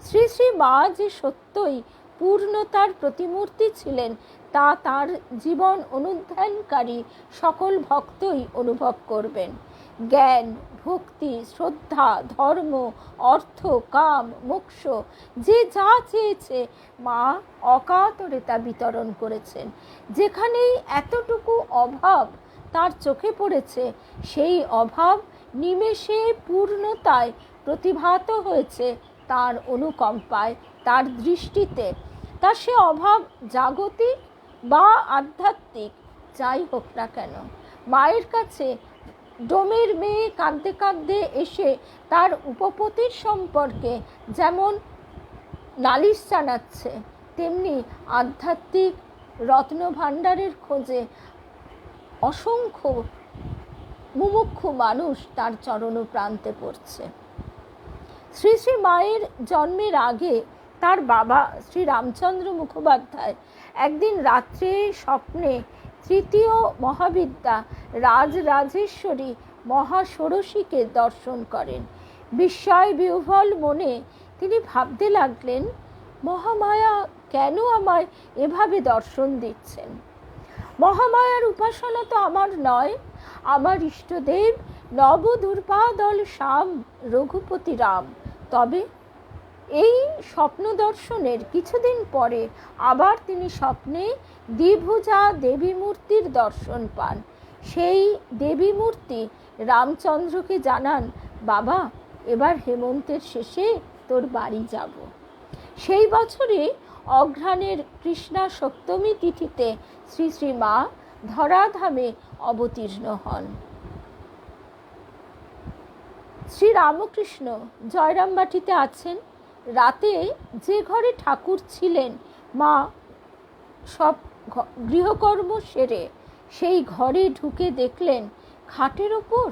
শ্রী শ্রী মা যে সত্যই পূর্ণতার প্রতিমূর্তি ছিলেন তা তার জীবন অনুধ্যানকারী সকল ভক্তই অনুভব করবেন। জ্ঞান, ভক্তি, শ্রদ্ধা, ধর্ম, অর্থ, কাম, মোক্ষ যে যা চেয়েছে মা অকাতরে তা বিতরণ করেছেন। যেখানেই এতটুকু অভাব তার চোখে পড়েছে, সেই অভাব নিমেষে পূর্ণতায় প্রতিভাত হয়েছে তার অনুকম্পায়, তার দৃষ্টিতে। তার সে অভাব জাগতিক বা আধ্যাত্মিক যাই হোক না কেন, মায়ের কাছে ডোমের মেয়ে কাঁদতে কাঁদতে এসে তার উপপতির সম্পর্কে যেমন নালিশ জানাচ্ছে, তেমনি আধ্যাত্মিক রত্নভাণ্ডারের খোঁজে অসংখ্য মুমুক্ষু মানুষ তার চরণ প্রান্তে পড়ছে। শ্রী শ্রী মায়ের জন্মের আগে তার বাবা শ্রী রামচন্দ্র মুখোপাধ্যায় একদিন রাত্রে স্বপ্নে তৃতীয় মহাবিদ্যা রাজরাজেশ্বরী মহাষোড়শীকে দর্শন করেন। বিস্ময় বিহ্বল মনে তিনি ভাবতে লাগলেন, মহামায়া কেন আমায় এভাবে দর্শন দিচ্ছেন? মহামায়ার উপাসনা তো আমার নয়, আমার ইষ্টদেব নবদুর্বাদল শ্যাম রঘুপতি রাম। তবে এই স্বপ্ন দর্শনের কিছুদিন পরে আবার তিনি স্বপ্নে দ্বিভুজা দেবী মূর্তির দর্শন পান। সেই দেবী মূর্তি রামচন্দ্রকে জানান, বাবা এবার হেমন্তের শেষে তোর বাড়ি যাব। সেই বছরে অঘ্রাণের কৃষ্ণা সপ্তমী তিথিতে শ্রী শ্রী মা ধরাধামে অবতীর্ণ হন। শ্রী রামকৃষ্ণ জয়রামবাটিতে আছেন। রাতে যে ঘরে ঠাকুর ছিলেন, মা সব গৃহকর্ম সেরে সেই ঘরে ঢুকে দেখলেন খাটের ওপর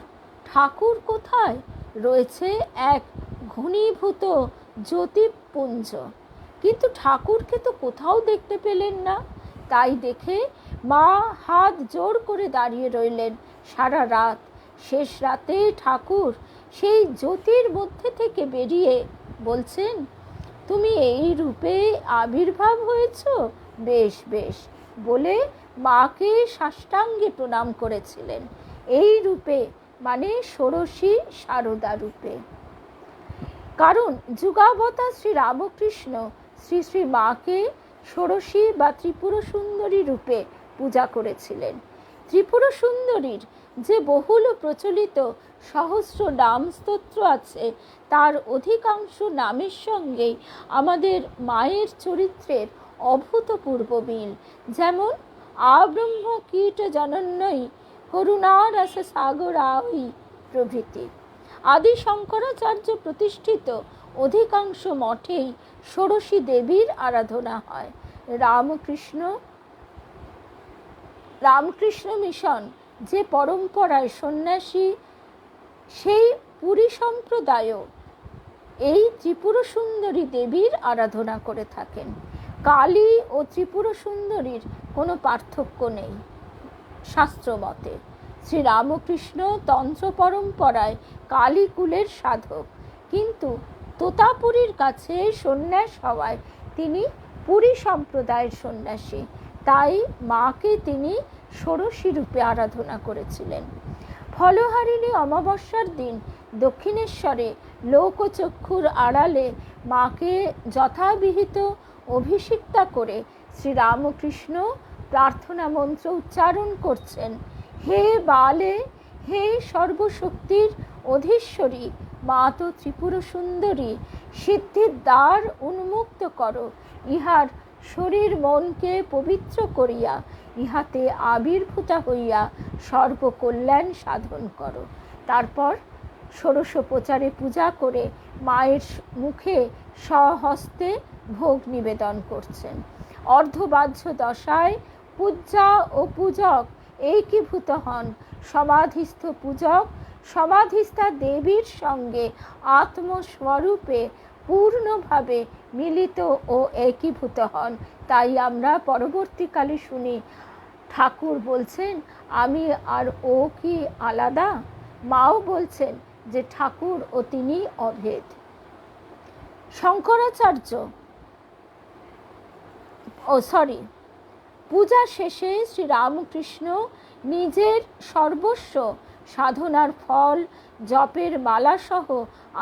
ঠাকুর কোথায় রয়েছে এক ঘনীভূত জ্যোতিপুঞ্জ, কিন্তু ঠাকুরকে তো কোথাও দেখতে পেলেন না। তাই দেখে মা হাত জোর করে দাঁড়িয়ে রইলেন সারা রাত। শেষ রাতে ঠাকুর সেই জ্যোতির মধ্যে থেকে বেরিয়ে বলছেন, তুমি এই রূপে আবির্ভাব হয়েছ, বেশ বেশ বলে মাকে সাষ্টাঙ্গে প্রণাম করেছিলেন। এই রূপে মানে ষোড়শী সারদা রূপে। কারণ যুগাবতার শ্রী রামকৃষ্ণ শ্রী শ্রী মাকে ষোড়শী বা ত্রিপুর সুন্দরী রূপে পূজা করেছিলেন। ত্রিপুর সুন্দরীর যে বহুল প্রচলিত সহস্র নাম স্তোত্র আছে, তার অধিকাংশ নামের সঙ্গেই আমাদের মায়ের চরিত্রের অভূতপূর্ব মিল। যেমন আব্রহ্ম কীট জনন্যই করুণারস সাগরাই প্রভৃতি। আদি শঙ্করাচার্য প্রতিষ্ঠিত অধিকাংশ মঠেই ষোড়শী দেবীর আরাধনা হয়। রামকৃষ্ণ মিশন যে পরম্পরায় সন্ন্যাসী, সেই পুরী সম্প্রদায়ও এই ত্রিপুর সুন্দরী দেবীর আরাধনা করে থাকেন। কালী ও ত্রিপুর সুন্দরীর কোনো পার্থক্য নেই শাস্ত্র মতে। শ্রীরামকৃষ্ণ তন্ত্র পরম্পরায় কালী কুলের সাধক, কিন্তু তোতাপুরীর কাছে সন্ন্যাস হওয়ায় তিনি পুরী সম্প্রদায়ের সন্ন্যাসী, তাই মাকে তিনি ষোড়শী রূপে আরাধনা করেছিলেন। ফলহারিণী অমাবস্যার দিন দক্ষিণেশ্বরে লোকচক্ষুর আড়ালে মাকে যথাবিহিত অভিষিক্তা করে শ্রীরামকৃষ্ণ প্রার্থনা মন্ত্র উচ্চারণ করছেন। হে বালে, হে সর্বশক্তির অধীশ্বরী মা তো ত্রিপুর সুন্দরী, সিদ্ধির দ্বার উন্মুক্ত করো, ইহার শরীর মনকে পবিত্র করিয়া ইহাতে আবির্ভূতা হইয়া সর্বকল্যাণ সাধন করো। তারপর ষোড়শোপচারে পূজা করে মায়ের মুখে স্বহস্তে ভোগ নিবেদন করছেন। অর্ধবাহ্য দশায় পূজা ও পূজক একীভূত হন। সমাধিস্থ পূজক সমাধিস্থা দেবীর সঙ্গে আত্মস্বরূপে পূর্ণভাবে মিলিত ও একীভূত হন। তাই আমরা পরবর্তীকালে শুনি ঠাকুর বলছেন, আমি আর ও কি আলাদা? মাও বলছেন যে ঠাকুর ও তিনি অভেদ। শঙ্করাচার্য পূজা শেষে শ্রীরামকৃষ্ণ নিজের সর্বস্ব সাধনার ফল জপের মালাসহ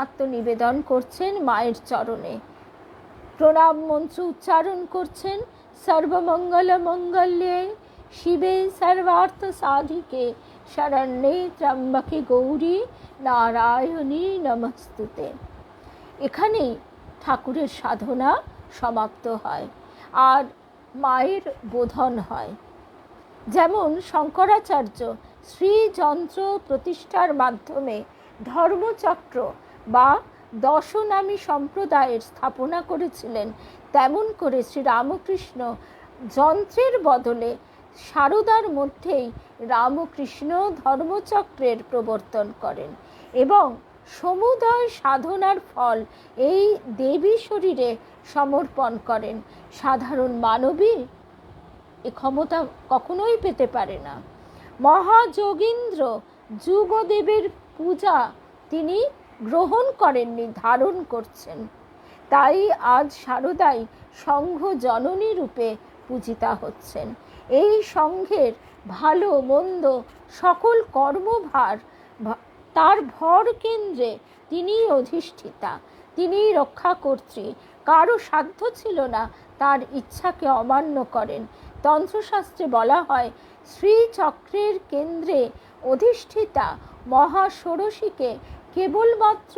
আত্মনিবেদন করছেন মায়ের চরণে। প্রণাম মন্ত্র উচ্চারণ করছেন। সর্বমঙ্গল মঙ্গল্যে শিবে সর্বার্থ সাধিকে শরণ্যে ত্র্যম্বকে গৌরী নারায়ণী নমস্তুতে। এখানেই ঠাকুরের সাধনা সমাপ্ত হয় আর মায়ের বোধন হয়। যেমন শঙ্করাচার্য শ্রীযন্ত্র প্রতিষ্ঠার মাধ্যমে ধর্মচক্র বা দশনামী সম্প্রদায়ের স্থাপনা করেছিলেন, তেমন করে শ্রীরামকৃষ্ণ যন্ত্রের বদলে সারদার মধ্যেই রামকৃষ্ণ ধর্মচক্রের প্রবর্তন করেন এবং সমুদয় সাধনার ফল এই দেবী শরীরে সমর্পণ করেন। সাধারণ মানবী এ ক্ষমতা কখনোই পেতে পারে না। মহাযোগীন্দ্র যুগদেবের পূজা তিনি গ্রহণ করেননি, ধারণ করছেন। তাই আজ সারদাই সংঘ জননী রূপে পূজিতা হচ্ছেন। এই সংঘের ভালো মন্দ সকল কর্মভার তার ভর কেন্দ্রে তিনিই অধিষ্ঠিতা, তিনিই রক্ষাকর্ত্রী। কারো সাধ্য ছিল না তার ইচ্ছাকে অমান্য করেন। তন্ত্রশাস্ত্রে বলা হয়, শ্রীচক্রের কেন্দ্রে অধিষ্ঠিতা মহাষোড়শীকে কেবলমাত্র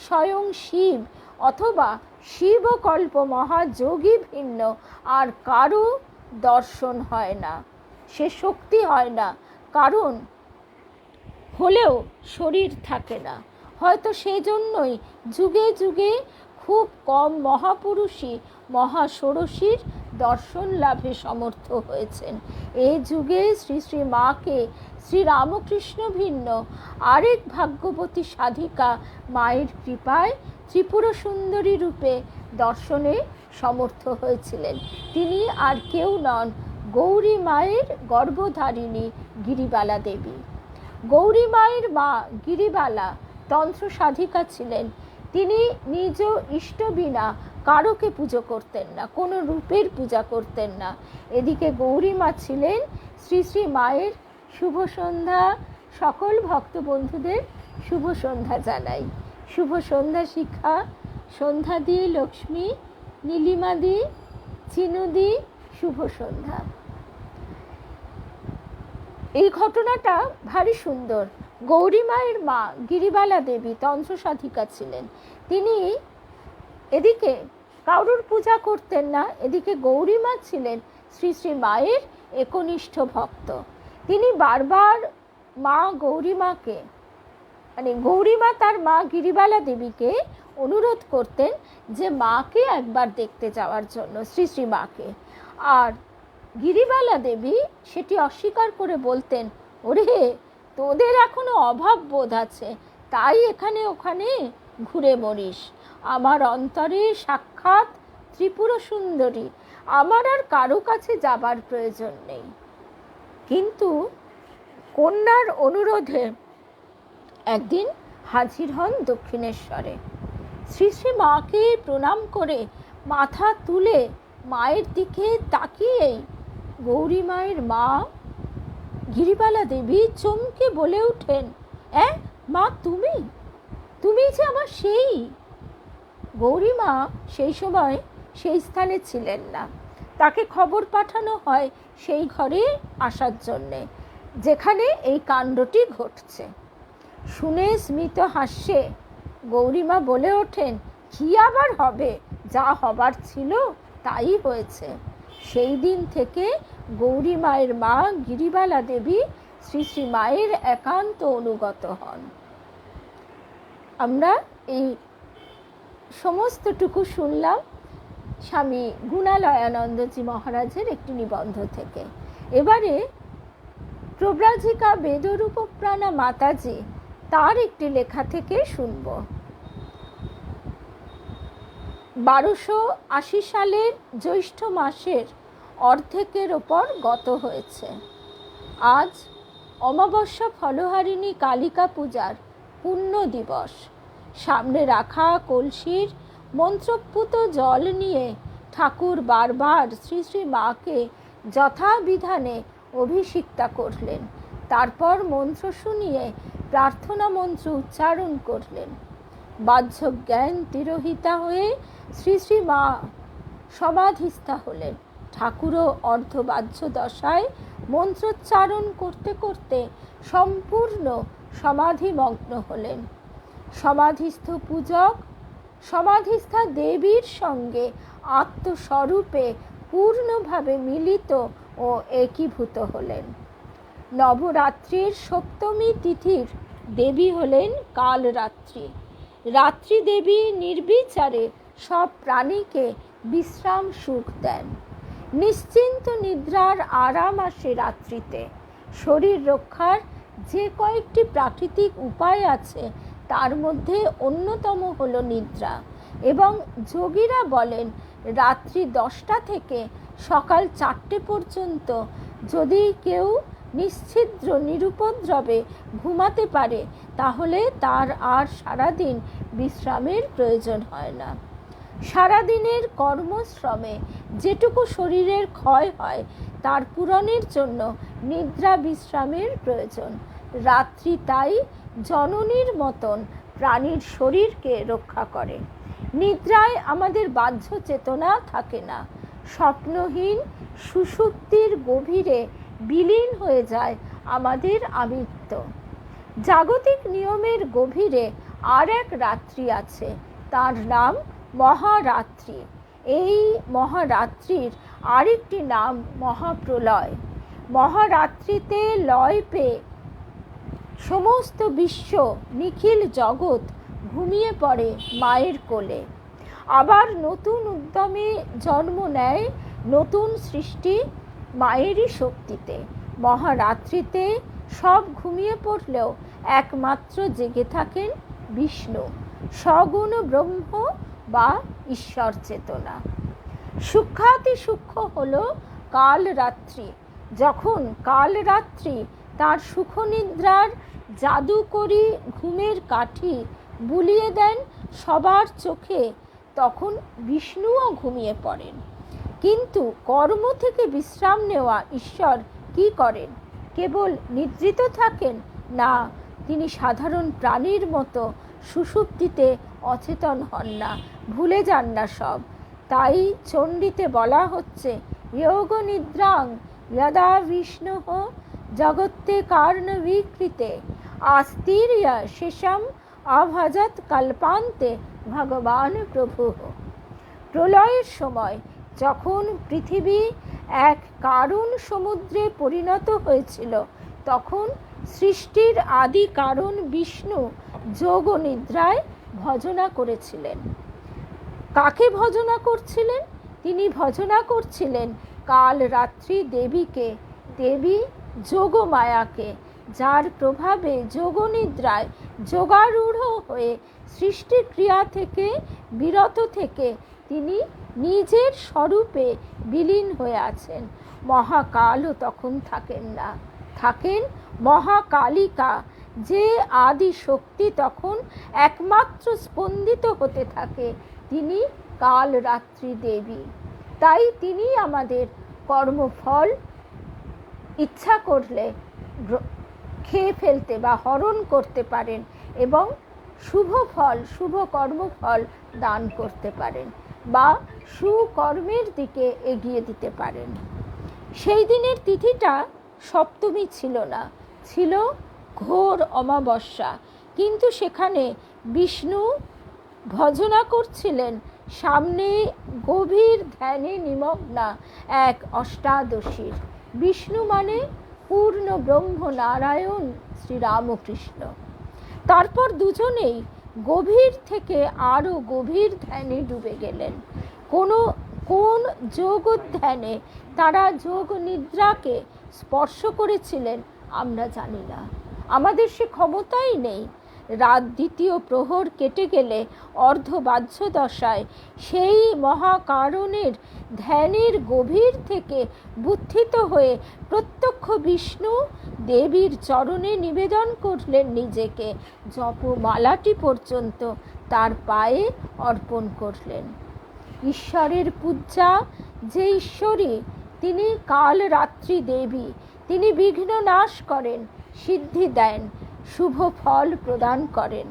স্বয়ং শিব অথবা শিবকল্প মহাযোগী ভিন্ন আর কারো দর্শন হয় না, সে শক্তি হয় না, কারণ হলেও শরীর থাকে না। হয়তো সেই জন্যই যুগে যুগে খুব কম মহাপুরুষই মহাষোড়শীর দর্শন লাভে সমর্থ হয়েছেন। এই যুগে শ্রী শ্রী মাকে শ্রীরামকৃষ্ণ ভিন্ন আরেক ভাগ্যবতী সাধিকা মায়ের কৃপায় ত্রিপুর সুন্দরী রূপে দর্শনে সমর্থ হয়েছিলেন। তিনি আর কেউ নন, গৌরী মায়ের গর্ভধারিণী গিরিবালা দেবী। গৌরী মায়ের মা গিরিবালা তন্ত্র সাধিকা ছিলেন। তিনি নিজ ইষ্ট বিনা কারোকে পুজো করতেন না, কোনো রূপের পূজা করতেন না। এদিকে গৌরী মা ছিলেন শ্রী শ্রী মায়ের। শুভ সন্ধ্যা, সকল ভক্ত বন্ধুদের শুভ সন্ধ্যা জানাই। শুভ সন্ধ্যা শিখা, সন্ধ্যা দি, লক্ষ্মী, নীলিমা দি, চিনু দি, শুভ সন্ধ্যা। এই ঘটনাটা ভারী সুন্দর। গৌরী মায়ের মা গিরিবালা দেবী তন্ত্র সাধিকা ছিলেন। তিনি এদিকে কারুর পূজা করতেন না, এদিকে গৌরী মা ছিলেন শ্রী শ্রী মায়ের একনিষ্ঠ ভক্ত। তিনি বারবার মা গৌরী মাকে, মানে গৌরী মা তার মা গিরিবালা দেবীকে অনুরোধ করতেন যে মাকে একবার দেখতে যাওয়ার জন্য, শ্রী শ্রী মাকে। আর গিরিবালা দেবী সেটি অস্বীকার করে বলতেন, ওরে তোদের এখনো অভাব বোধ আছে, তাই এখানে ওখানে ঘুরে মরিস। আমার অন্তরে সাক্ষাৎ ত্রিপুর সুন্দরী, আমার আর কারো কাছে যাবার প্রয়োজন নেই। কিন্তু কন্যার অনুরোধে একদিন হাজির হন দক্ষিণেশ্বরে। শ্রী শ্রী মাকে প্রণাম করে মাথা তুলে মায়ের দিকে তাকিয়েই গৌরী মায়ের মা গিরিবালা দেবী চমকে বলে ওঠেন, মা তুমি, তুমি যে আমার সেই। গৌরী মা সেই সময় সেই স্থানে ছিলেন না। তাকে খবর পাঠানো হয় সেই ঘরে আসার জন্যে যেখানে এই কাণ্ডটি ঘটছে। শুনে স্মিত হাস্যে গৌরীমা বলে ওঠেন, কি আবার হবে, যা হবার ছিল তাই হয়েছে। সেই দিন থেকে গৌরী মায়ের মা গিরিবালা দেবী শ্রী শ্রী মায়ের একান্ত অনুগত হন। আমরা এই সমস্তটুকু শুনলাম স্বামী গুণালয়ানন্দজি মহারাজের একটি নিবন্ধ থেকে। এবারে প্রব্রাজিকা বেদরূপপ্রাণা মাতাজি তার একটি লেখা থেকে শুনব। 1280 সালের জ্যৈষ্ঠ মাসের অর্ধেকের ওপর গত হয়েছে। আজ অমাবস্যা ফলহারিণী কালিকা পূজার পুণ্য দিবস। সামনে রাখা কলসির মন্ত্রপুত জল নিয়ে ঠাকুর বারবার শ্রী শ্রী মাকে যথাবিধানে অভিষিক্তা করলেন। তারপর মন্ত্র শুনিয়ে প্রার্থনা মন্ত্র উচ্চারণ করলেন। বাহ্য জ্ঞান তিরোহিতা হয়ে শ্রী শ্রী মা সমাধিস্থা হলেন। ঠাকুরও অর্ধবাহ্য দশায় মন্ত্রোচ্চারণ করতে করতে সম্পূর্ণ সমাধিমগ্ন হলেন। সমাধিস্থ পূজক সমাধিস্থা দেবীর সঙ্গে আত্মস্বরূপে পূর্ণভাবে মিলিত ও একীভূত হলেন। নবরাত্রির সপ্তমী তিথির দেবী হলেন কালরাত্রি। রাত্রি দেবী নির্বিচারে সব প্রাণীকে বিশ্রাম সুখ দেন। নিশ্চিন্ত নিদ্রার আরাম আসে রাত্রিতে। শরীর রক্ষার যে কয়েকটি প্রাকৃতিক উপায় আছে তার মধ্যে অন্যতম হলো নিদ্রা, এবং যোগীরা বলেন রাত্রি 10টা থেকে সকাল 4টে পর্যন্ত যদি কেউ নিশ্ছিদ্র নিরুপদ্রবে ঘুমাতে পারে তাহলে তার আর সারাদিন বিশ্রামের প্রয়োজন হয় না। সারাদিনের কর্মশ্রমে যেটুকু শরীরের ক্ষয় হয় তার পূরণের জন্য নিদ্রা বিশ্রামের প্রয়োজন। রাত্রি তাই জননীর মতন প্রাণীর শরীরকে রক্ষা করে। নিদ্রায় আমাদের বাহ্য চেতনা থাকে না। স্বপ্নহীন সুষুপ্তির গভীরে বিলীন হয়ে যায় আমাদের আমিত্ব। জাগতিক নিয়মের গভীরে আর এক রাত্রি আছে, তার নাম মহারাত্রি। এই মহারাত্রির আরেকটি নাম মহাপ্রলয়। মহারাত্রিতে লয় পেয়ে সমস্ত বিশ্ব নিখিল জগৎ ঘুমিয়ে পড়ে মায়ের কোলে। আবার নতুন উদ্যমে জন্ম নেয় নতুন সৃষ্টি মায়েরই শক্তিতে। মহারাত্রিতে সব ঘুমিয়ে পড়লেও একমাত্র জেগে থাকেন বিষ্ণু, সগুণ ব্রহ্ম বা ঈশ্বর চেতনা। সূক্ষ্মাতি সূক্ষ্ম হল কালরাত্রি। যখন কালরাত্রি তার সুখনিদ্রার জাদুকরী ঘুমের কাঠি বুলিয়ে দেন সবার চোখে, তখন বিষ্ণুও ঘুমিয়ে পড়েন। কিন্তু কর্ম থেকে বিশ্রাম নেওয়া ঈশ্বর কি করেন? কেবল নিদ্রিত থাকেন না, তিনি সাধারণ প্রাণীর মতো সুষুপ্তিতে অচেতন হন না, ভুলে যান না সব। তাই চণ্ডীতে বলা হচ্ছে, যোগ নিদ্রাং যদা বিষ্ণুঃ জগত্তে কার্ণ বিকৃতে আস্তির্য শেষম অভজত কল্পান্তে ভগবান প্রভু। প্রলয়ের সময় যখন পৃথিবী এক কারণ সমুদ্রে পরিণত হয়েছিল, তখন সৃষ্টির আদি কারণ বিষ্ণু যোগ নিদ্রায় ভজনা করেছিলেন। কাকে ভজনা করছিলেন? তিনি ভজনা করছিলেন কাল রাত্রি দেবীকে, দেবী যোগমায়াকে, যার প্রভাবে যোগনিদ্রায় যোগারূঢ় হয়ে সৃষ্টিক্রিয়া থেকে বিরত থেকে তিনি নিজের স্বরূপে বিলীন হয়ে আছেন। মহাকালও তখন থাকেন না, থাকেন মহাকালিকা, যে আদি শক্তি তখন একমাত্র স্পন্দিত হতে থাকে, তিনি কাল রাত্রি দেবী। তাই তিনি আমাদের কর্মফল ইচ্ছা করলে খেয়ে ফেলতে বা হরণ করতে পারেন এবং শুভ ফল, শুভ কর্মফল দান করতে পারেন বা সুকর্মের দিকে এগিয়ে দিতে পারেন। সেই দিনের তিথিটা সপ্তমী ছিল না, ছিল ঘোর অমাবস্যা, কিন্তু সেখানে বিষ্ণু ভজনা করছিলেন, সামনে গভীর ধ্যানে নিমগ্না এক অষ্টাদশীর। বিষ্ণু মানে পূর্ণ ব্রহ্ম নারায়ণ শ্রীরামকৃষ্ণ। তারপর দুজনেই গভীর থেকে আরও গভীর ধ্যানে ডুবে গেলেন। কোন যোগ ধ্যানে তারা যোগ নিদ্রাকে স্পর্শ করেছিলেন আমরা জানি না, আমাদের সে ক্ষমতাই নেই। রাত দ্বিতীয় প্রহর কেটে গেলে অর্ধবাহ্য দশায় সেই মহাকারণের ধ্যানের গভীর থেকে বুদ্ধিত হয়ে প্রত্যক্ষ বিষ্ণু দেবীর চরণে নিবেদন করলেন নিজেকে, জপমালাটি পর্যন্ত তার পায়ে অর্পণ করলেন। ঈশ্বরের পূজা যে ঈশ্বরী, তিনি কাল রাত্রি দেবী, তিনি বিঘ্ন নাশ করেন, সিদ্ধি দেন, শুভ ফল প্রদান করেন।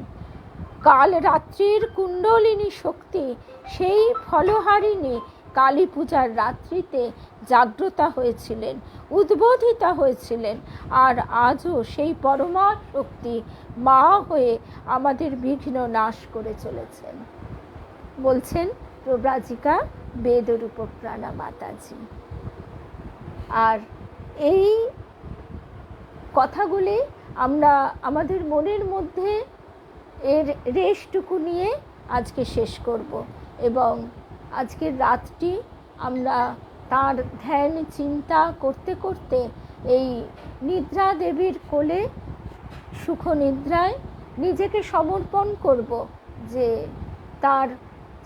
কাল রাত্রির কুণ্ডলিনী শক্তি সেই ফলহারিণী কালী পূজার রাত্রিতে জাগ্রতা হয়েছিলেন, উদ্বোধিতা হয়েছিলেন, আর আজও সেই পরমা শক্তি মা হয়ে আমাদের বিঘ্ন নাশ করে চলেছেন। বলছেন প্রব্রাজিকা বেদরূপপ্রাণা মাতাজি। আর এই কথাগুলি আমরা আমাদের মনের মধ্যে এর রেশটুকু নিয়ে আজকে শেষ করব এবং আজকের রাতটি আমরা তার ধ্যান চিন্তা করতে করতে এই নিদ্রা দেবীর কোলে সুখ নিদ্রায় নিজেকে সমর্পণ করব, যে তার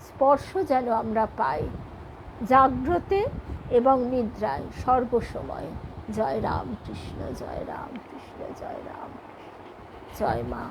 স্পর্শ যেন আমরা পাই জাগ্রতে এবং নিদ্রায় সর্বসময়। জয় রামকৃষ্ণ, জয় রামকৃষ্ণ, জয় রাম, জয় মা।